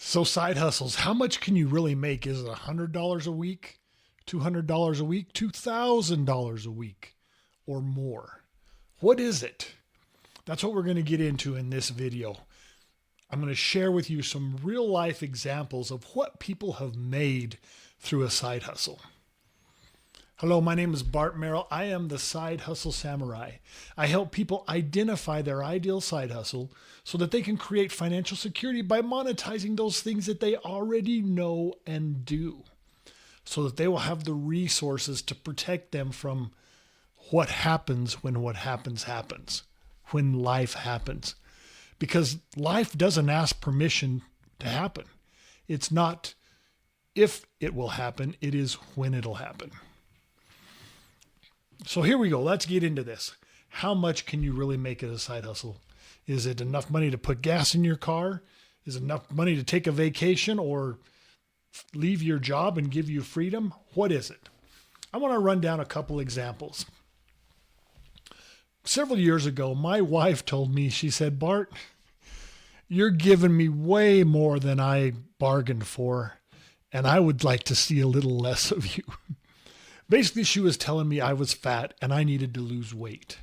So side hustles, how much can you really make? Is it $100 a week, $200 a week, $2,000 a week or more? What is it? That's what we're going to get into in this video. I'm going to share with you some real life examples of what people have made through a side hustle. Hello, my name is Bart Merrill. I am the Side Hustle Samurai. I help people identify their ideal side hustle so that they can create financial security by monetizing those things that they already know and do, so that they will have the resources to protect them from what happens when what happens, when life happens. Because life doesn't ask permission to happen. It's not if it will happen, it is when it'll happen. So here we go. Let's get into this. How much can you really make as a side hustle? Is it enough money to put gas in your car? Is it enough money to take a vacation or leave your job and give you freedom? What is it? I want to run down a couple examples. Several years ago, my wife told me, she said, Bart, you're giving me way more than I bargained for, and I would like to see a little less of you. Basically, she was telling me I was fat and I needed to lose weight.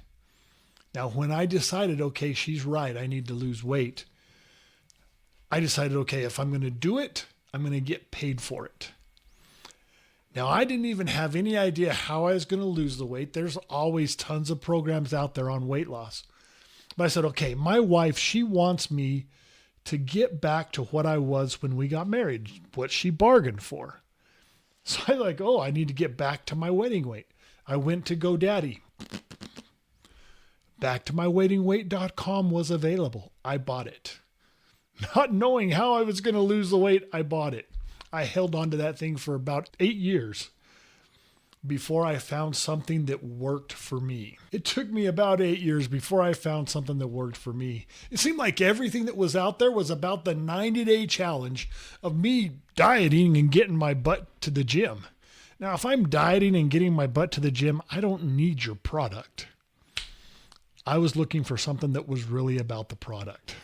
Now, when I decided, okay, she's right, I need to lose weight, I decided, okay, if I'm going to do it, I'm going to get paid for it. Now, I didn't even have any idea how I was going to lose the weight. There's always tons of programs out there on weight loss. But I said, okay, my wife, she wants me to get back to what I was when we got married, what she bargained for. So I like, I need to get back to my wedding weight. I went to GoDaddy. Backtomyweightingweight.com was available. I bought it. Not knowing how I was going to lose the weight, I bought it. I held on to that thing for about 8 years before I found something that worked for me. It took me about 8 years before I found something that worked for me. It seemed like everything that was out there was about the 90-day challenge of me dieting and getting my butt to the gym. Now, if I'm dieting and getting my butt to the gym, I don't need your product. I was looking for something that was really about the product.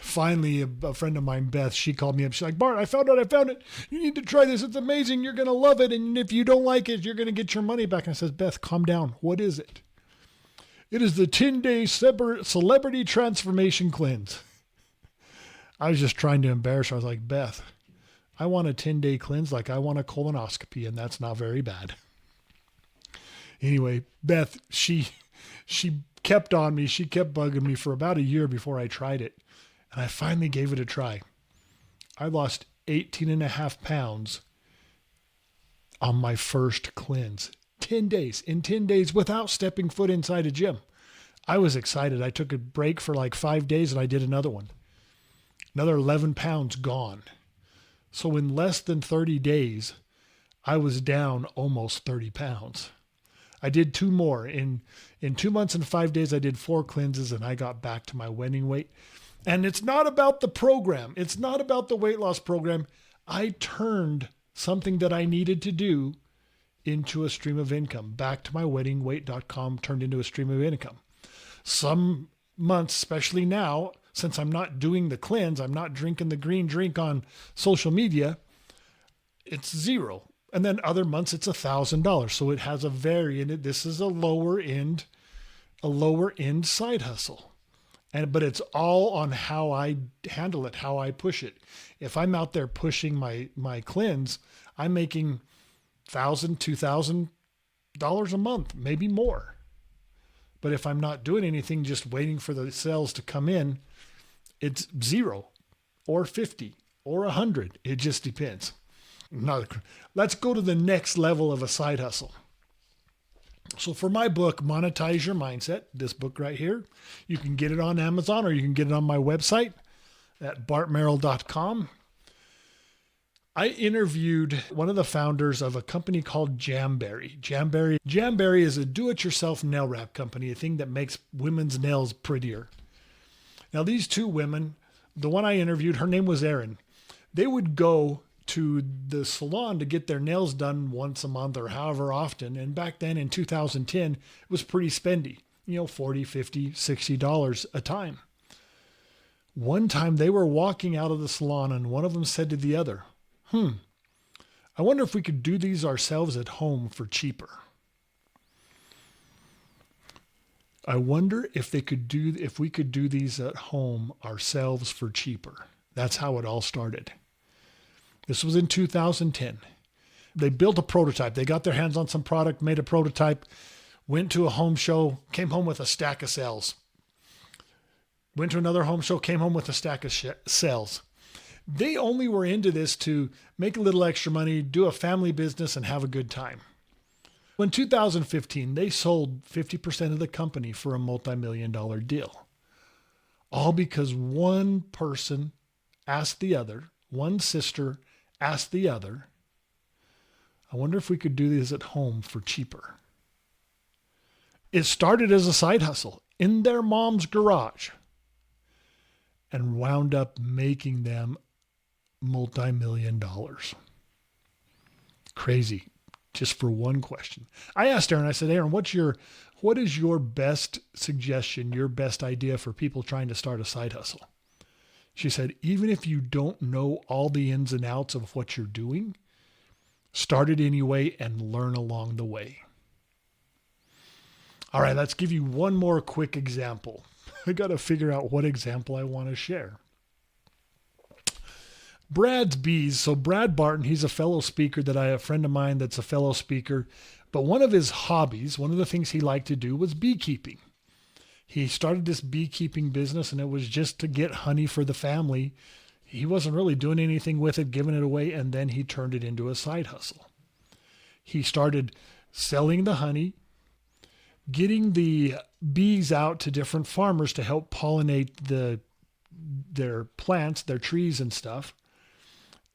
Finally, a friend of mine, Beth, she called me up. She's like, Bart, I found it. You need to try this. It's amazing. You're going to love it. And if you don't like it, you're going to get your money back. And I said, Beth, calm down. What is it? It is the 10-day celebrity transformation cleanse. I was just trying to embarrass her. I was like, Beth, I want a 10-day cleanse like I want a colonoscopy, and that's not very bad. Anyway, Beth, she kept on me. She kept bugging me for about a year before I tried it. And I finally gave it a try. I lost 18 and a half pounds on my first cleanse. 10 days. In 10 days without stepping foot inside a gym. I was excited. I took a break for like 5 days and I did another one. Another 11 pounds gone. So in less than 30 days, I was down almost 30 pounds. I did 2 more. In 2 months and 5 days, I did 4 cleanses and I got back to my wedding weight. And it's not about the program. It's not about the weight loss program. I turned something that I needed to do into a stream of income. Backtomyweightingweight.com turned into a stream of income. Some months, especially now, since I'm not doing the cleanse, I'm not drinking the green drink on social media, it's zero. And then other months it's $1,000. So it has a variant. This is a lower end side hustle. But it's all on how I handle it, how I push it. If I'm out there pushing my cleanse, I'm making $1,000, $2,000 a month, maybe more. But if I'm not doing anything, just waiting for the sales to come in, it's 0 or 50 or 100. It just depends. Let's go to the next level of a side hustle. So for my book, Monetize Your Mindset, this book right here, you can get it on Amazon or you can get it on my website at bartmerrill.com. I interviewed one of the founders of a company called Jamberry. Jamberry is a do-it-yourself nail wrap company, a thing that makes women's nails prettier. Now these two women, the one I interviewed, her name was Erin. They would go to the salon to get their nails done once a month or however often. And back then in 2010, it was pretty spendy, $40, $50, $60 a time. One time they were walking out of the salon and one of them said to the other, I wonder if we could do these ourselves at home for cheaper. I wonder if we could do these at home ourselves for cheaper. That's how it all started. This was in 2010. They built a prototype. They got their hands on some product, made a prototype, went to a home show, came home with a stack of sales. Went to another home show, came home with a stack of sales. They only were into this to make a little extra money, do a family business, and have a good time. In 2015, they sold 50% of the company for a multimillion-dollar deal. All because one person asked the other, one sister asked the other, I wonder if we could do this at home for cheaper. It started as a side hustle in their mom's garage and wound up making them multi-million dollars. Crazy. Just for one question. I asked Aaron, I said, Aaron, what is your best suggestion, your best idea for people trying to start a side hustle? She said, even if you don't know all the ins and outs of what you're doing, start it anyway and learn along the way. All right, let's give you one more quick example. I got to figure out what example I want to share. Brad's bees. So Brad Barton, he's a fellow speaker a friend of mine that's a fellow speaker. But one of his hobbies, one of the things he liked to do was beekeeping. He started this beekeeping business and it was just to get honey for the family. He wasn't really doing anything with it, giving it away, and then he turned it into a side hustle. He started selling the honey, getting the bees out to different farmers to help pollinate their plants, their trees and stuff.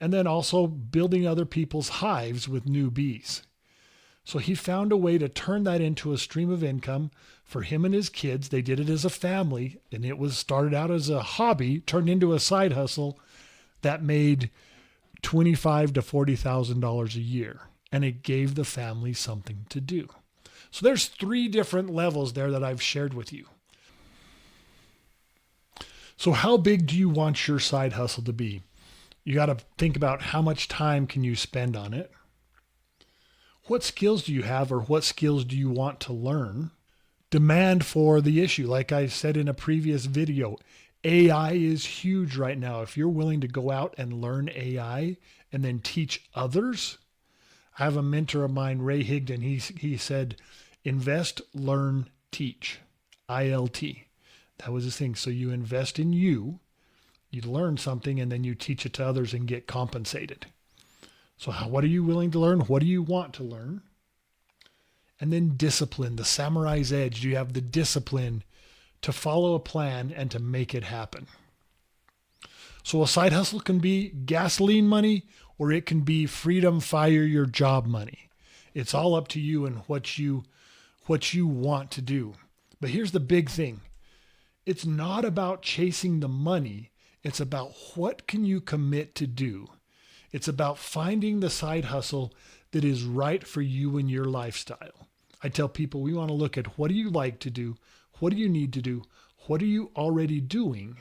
And then also building other people's hives with new bees. So he found a way to turn that into a stream of income for him and his kids. They did it as a family, and it was started out as a hobby, turned into a side hustle that made $25,000 to $40,000 a year. And it gave the family something to do. So there's 3 different levels there that I've shared with you. So how big do you want your side hustle to be? You got to think about how much time can you spend on it? What skills do you have, or what skills do you want to learn? Demand for the issue. Like I said in a previous video, AI is huge right now. If you're willing to go out and learn AI and then teach others. I have a mentor of mine, Ray Higdon. He said, invest, learn, teach. ILT. That was his thing. So you invest in you learn something, and then you teach it to others and get compensated. So what are you willing to learn? What do you want to learn? And then discipline, the samurai's edge. Do you have the discipline to follow a plan and to make it happen? So a side hustle can be gasoline money, or it can be freedom, fire your job money. It's all up to you and what you want to do. But here's the big thing. It's not about chasing the money. It's about what can you commit to do. It's about finding the side hustle that is right for you and your lifestyle. I tell people we want to look at what do you like to do? What do you need to do? What are you already doing?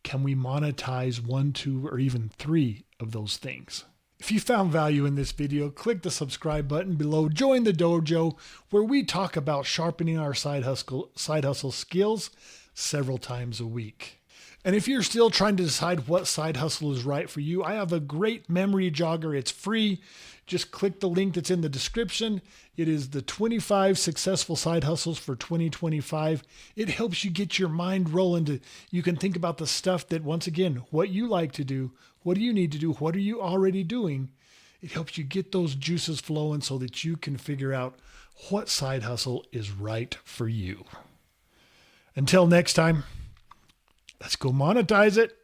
Can we monetize 1, 2, or even 3 of those things? If you found value in this video, click the subscribe button below. Join the dojo where we talk about sharpening our side hustle skills several times a week. And if you're still trying to decide what side hustle is right for you, I have a great memory jogger. It's free. Just click the link that's in the description. It is the 25 successful side hustles for 2025. It helps you get your mind rolling. You can think about the stuff that, once again, what you like to do, what do you need to do, what are you already doing? It helps you get those juices flowing so that you can figure out what side hustle is right for you. Until next time, let's go monetize it.